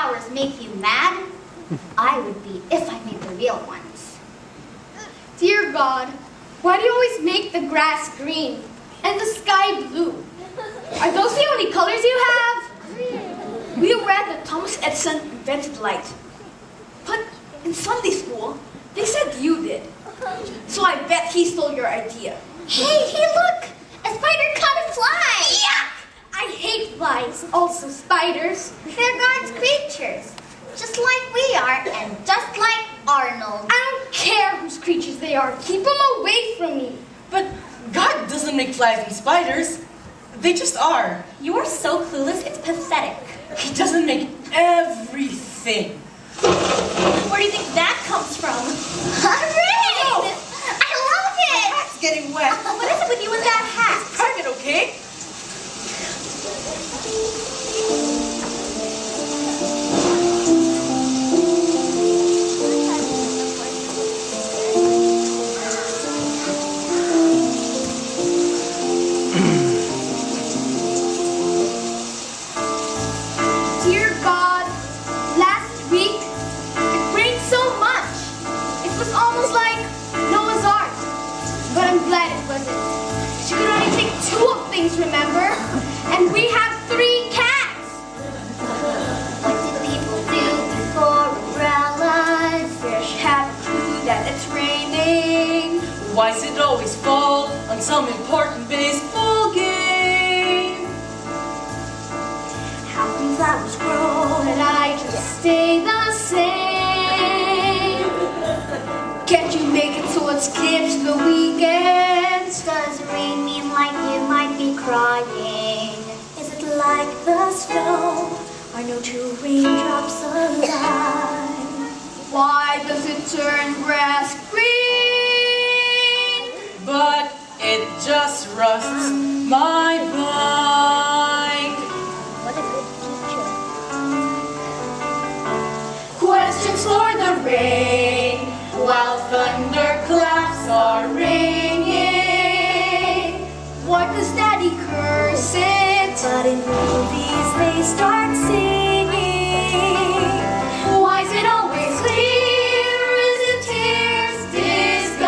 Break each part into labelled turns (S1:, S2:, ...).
S1: flowers make you mad? I would be if I made the real ones.
S2: Dear God, why do you always make the grass green and the sky blue? Are those the only colors you have?
S3: We read that Thomas Edison invented light. But in Sunday school, they said you did. So I bet he stole your idea.
S1: Hey, look! A spider caught a fly!
S2: Yuck! I hate flies, also spiders.
S1: They're God's creatures, just like we are, and just like Arnold.
S2: I don't care whose creatures they are. Keep them away from me.
S4: But God doesn't make flies and spiders. They just are.
S1: You are so clueless, it's pathetic.
S4: He doesn't make everything.
S1: Where do you think that comes from? Hooray!
S4: Oh.
S1: I love it!
S4: It's getting wet.
S1: What is it with you and that hat?
S4: Private, okay?
S2: Dear God, last week it rained so much. It was almost like Noah's Ark. But I'm glad it wasn't. You could only take 2 of things, remember? And we have 3 cats.
S1: What did people do before umbrellas?
S2: Fish have a clue that it's raining.
S4: Why does it always fall on some important baseball game?
S2: How can flowers grow and I just stay the same? Can't you make it so it's skip to the weekends?
S1: Does rain mean like you might be crying? Is it like the snow? Are no 2 raindrops alike?
S2: Why does it turn grass green?
S4: But it just rusts my bike.
S1: What a good teacher.
S2: Questions for the rain while thunderclaps are ringing. Why does Daddy curse it?
S1: But in movies they start singing.
S2: Why is it always clear? Is it tears disguised?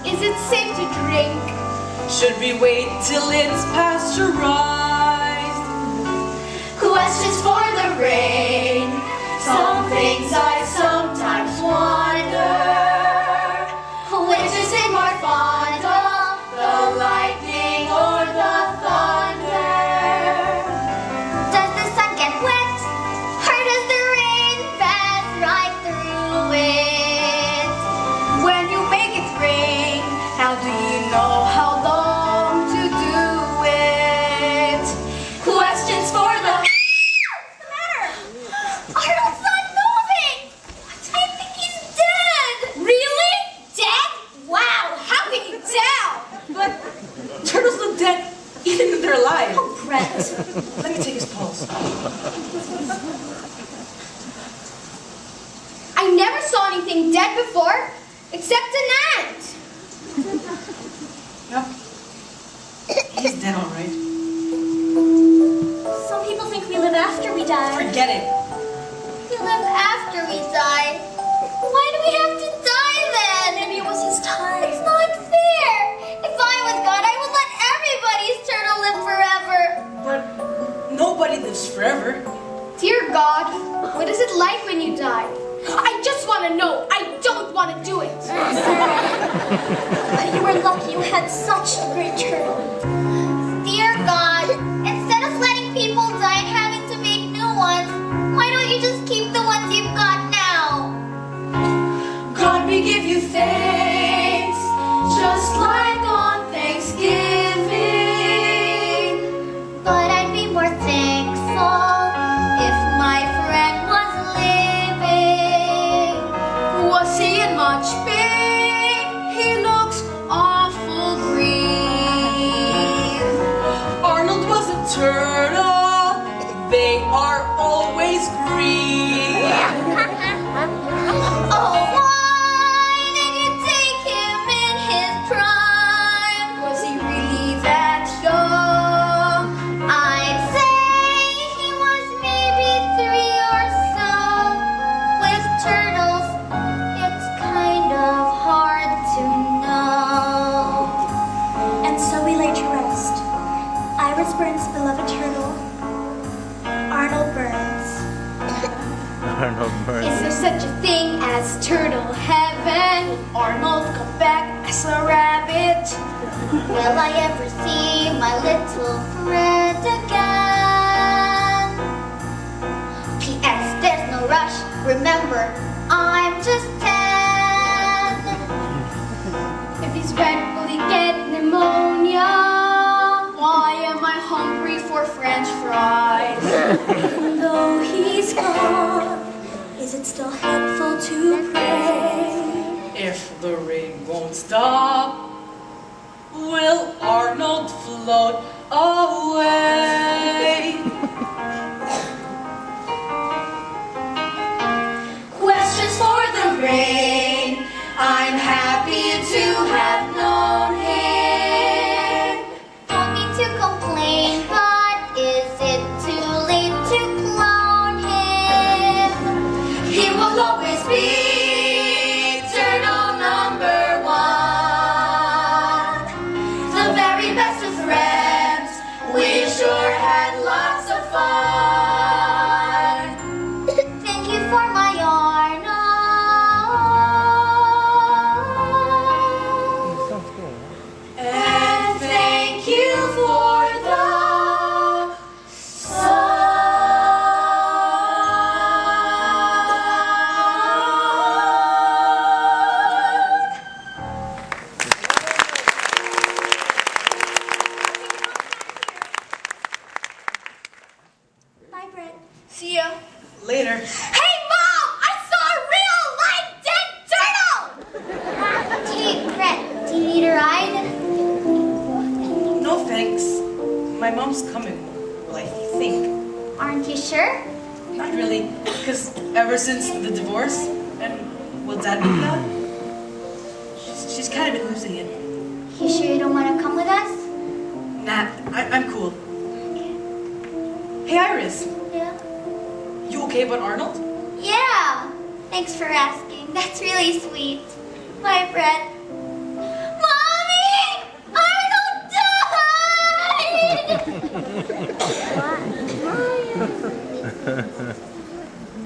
S2: Is it safe to drink?
S4: Should we wait till it's pasteurized?
S2: Questions for the rain. Some things I sometimes wonder. Which is it more fond of? The lightning or the thunder?
S1: Does the sun get wet? Or does the rain pass right through it?
S2: When you make it rain, how do you know how long to do it? Questions for the...
S1: What's the matter? Arnold's not moving! I think he's dead!
S2: Really?
S1: Dead?
S2: Wow, how can you tell?
S4: But turtles look dead even if they're alive.
S1: Oh, Brett.
S4: Let me take his pulse.
S2: I never saw anything dead before, except an ant.
S4: Yep. He's dead, all right.
S1: Some people think we live after we die.
S4: Forget it.
S1: We live after we die. Why do we have to die then? Maybe it was his time. It's not fair. If I was God, I would let everybody's turtle live forever.
S4: But nobody lives forever.
S2: Dear God, what is it like when you die? I just want to know. I don't want to do it.
S1: But you were lucky you had such a great turtle. Dear God, instead of letting people die and having to make new ones, why don't you just keep the ones you've got now?
S2: God, we give you thanks, just like on Thanksgiving.
S1: But I'd be more thankful if my friend was living.
S2: Was he in much pain? He looks awful green.
S4: Arnold was a turtle. They are always green.
S1: Oh, why did you take him in his prime?
S2: Was he really that young?
S1: I'd say he was we lay to rest, Iris Burns' beloved turtle, Arnold Burns.
S5: Arnold
S2: Is
S5: Burns.
S2: there such a thing as turtle heaven?
S3: Arnold, come back as a rabbit.
S1: Will I ever see my little friend again? P.S. There's no rush. Remember, I'm just 10.
S2: If he's red, will he get pneumonia?
S3: Why am I hungry for French fries?
S1: Though he's gone, is it still helpful to pray?
S4: If the rain won't stop, will Arnold float away? Questions for the rain. I'm happy to have known him.
S1: Don't mean to complain, but is it too late to clone him?
S4: He will always be turtle number one. The very best of friends. We sure had lots of fun.
S1: Thank you for my Arnold.
S5: Sounds cool.
S4: And thank you for the sun.
S1: Bye, Brett.
S3: See ya.
S4: Later.
S1: Hey, Mom! I saw a real live dead turtle! Gee, Brett, do you need a ride?
S4: No thanks. My mom's coming. Well, I think.
S1: Aren't you sure?
S4: Not really. Because ever since the divorce, and will Dad move out? She's kind of been losing it.
S1: You sure you don't want to come with us?
S4: Nah, I'm cool. Hey, Iris.
S1: Yeah.
S4: You okay about Arnold?
S1: Yeah. Thanks for asking. That's really sweet. Bye, Brett. Mommy! Arnold died! What?